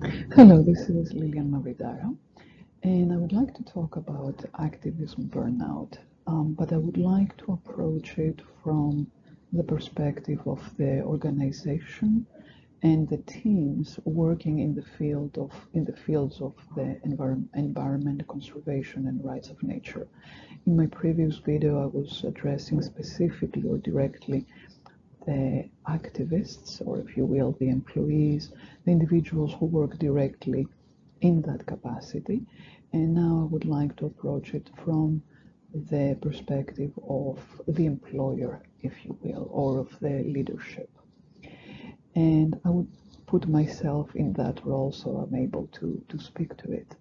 Hello, this is Liliane Mavridara, and I would like to talk about activism burnout, but I would like to approach it from the perspective of the organization and the teams working in the fields of the environment, conservation, and rights of nature. In my previous video, I was addressing specifically or directly the activists, or if you will, the employees, the individuals who work directly in that capacity. And now I would like to approach it from the perspective of the employer, if you will, or of the leadership. And I would put myself in that role so I'm able to speak to it.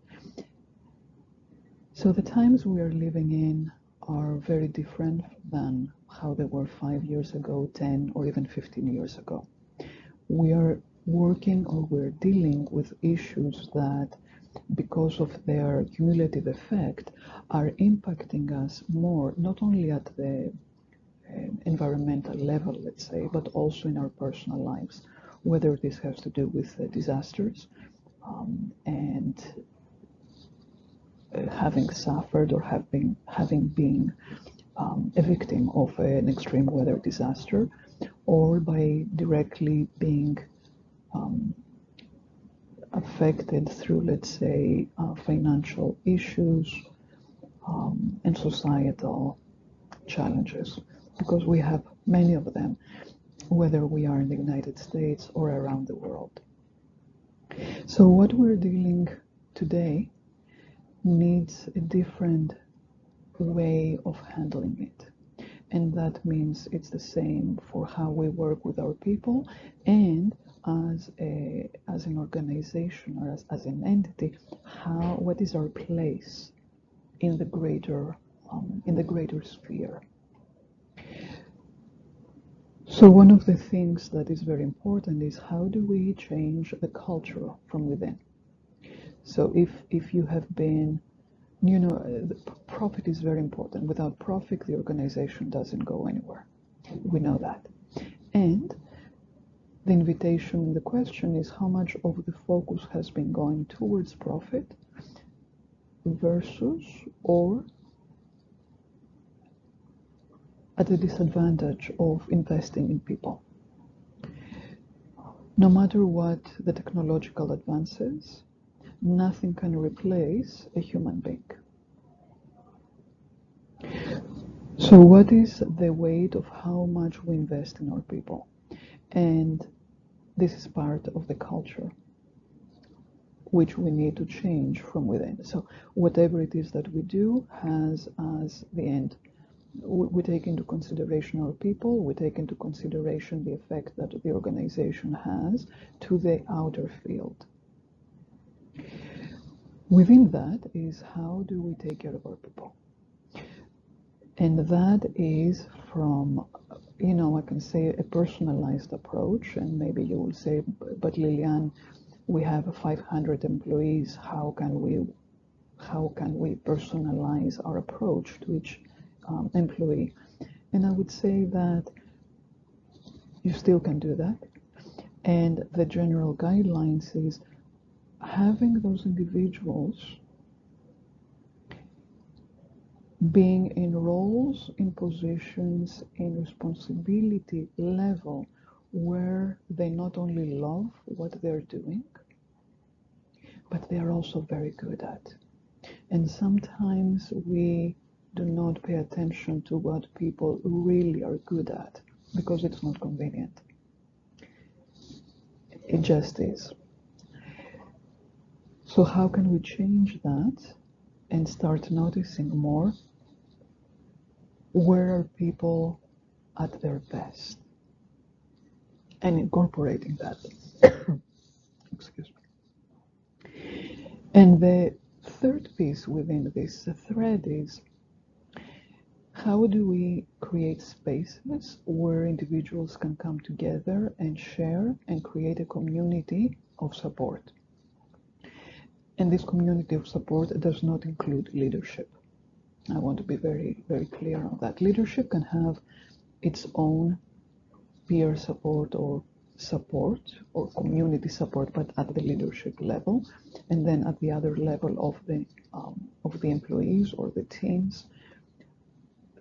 So the times we are living in are very different than how they were 5 years ago, 10, or even 15 years ago. We are working or we're dealing with issues that, because of their cumulative effect, are impacting us more, not only at the environmental level, let's say, but also in our personal lives, whether this has to do with disasters and having suffered or having been a victim of an extreme weather disaster, or by directly being affected through, let's say, financial issues and societal challenges, because we have many of them, whether we are in the United States or around the world. So what we're dealing today needs a different way of handling it. And that means it's the same for how we work with our people, and as an organization or as an entity, what is our place in the greater sphere. So one of the things that is very important is, how do we change the culture from within? So if you have been, profit is very important. Without profit, the organization doesn't go anywhere. We know that. And the invitation, the question is, how much of the focus has been going towards profit versus, or at the disadvantage of investing in people? No matter what the technological advances, nothing can replace a human being. So what is the weight of how much we invest in our people? And this is part of the culture which we need to change from within. So whatever it is that we do has as the end. We take into consideration our people, we take into consideration the effect that the organization has to the outer field. Within that is, how do we take care of our people? And that is from, I can say a personalized approach, and maybe you will say, but Liliane, we have 500 employees, how can we personalize our approach to each employee? And I would say that you still can do that. And the general guidelines is having those individuals being in roles, in positions, in responsibility level where they not only love what they're doing, but they are also very good at. And sometimes we do not pay attention to what people really are good at because it's not convenient. It just is. So how can we change that and start noticing more where are people at their best and incorporating that? Excuse me. And the third piece within this thread is, how do we create spaces where individuals can come together and share and create a community of support? And this community of support does not include leadership. I want to be very, very clear on that. Leadership can have its own peer support or support or community support, but at the leadership level, and then at the other level of the employees or the teams,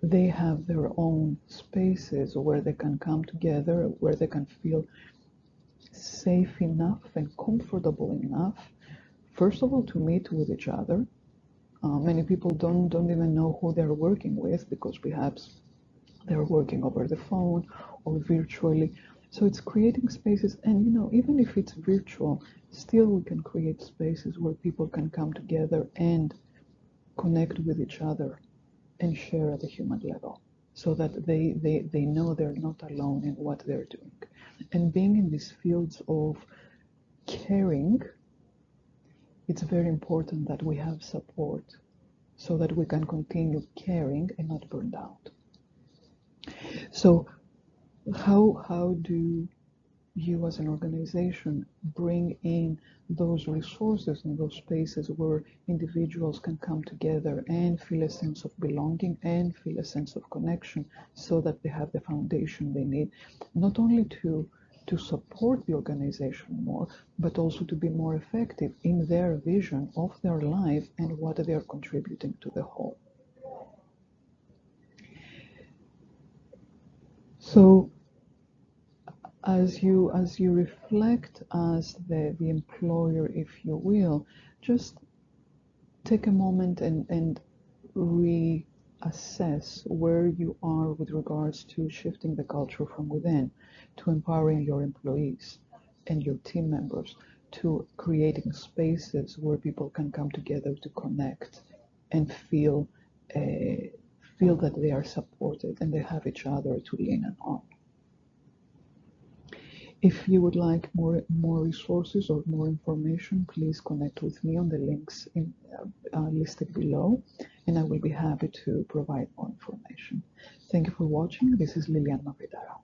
they have their own spaces where they can come together, where they can feel safe enough and comfortable enough, first of all, to meet with each other. Many people don't even know who they're working with, because perhaps they're working over the phone or virtually. So it's creating spaces, and even if it's virtual, still we can create spaces where people can come together and connect with each other and share at a human level, so that they know they're not alone in what they're doing. And being in these fields of caring, it's very important that we have support so that we can continue caring and not burned out. So how do you as an organization bring in those resources and those spaces where individuals can come together and feel a sense of belonging and feel a sense of connection, so that they have the foundation they need, not only to support the organization more, but also to be more effective in their vision of their life and what they are contributing to the whole. So as you reflect as the employer, if you will, just take a moment and reassess where you are with regards to shifting the culture from within, to empowering your employees and your team members, to creating spaces where people can come together to connect and feel that they are supported and they have each other to lean on. If you would like more resources or more information, please connect with me on the links listed below, and I will be happy to provide more information. Thank you for watching. This is Liliane Mavridara.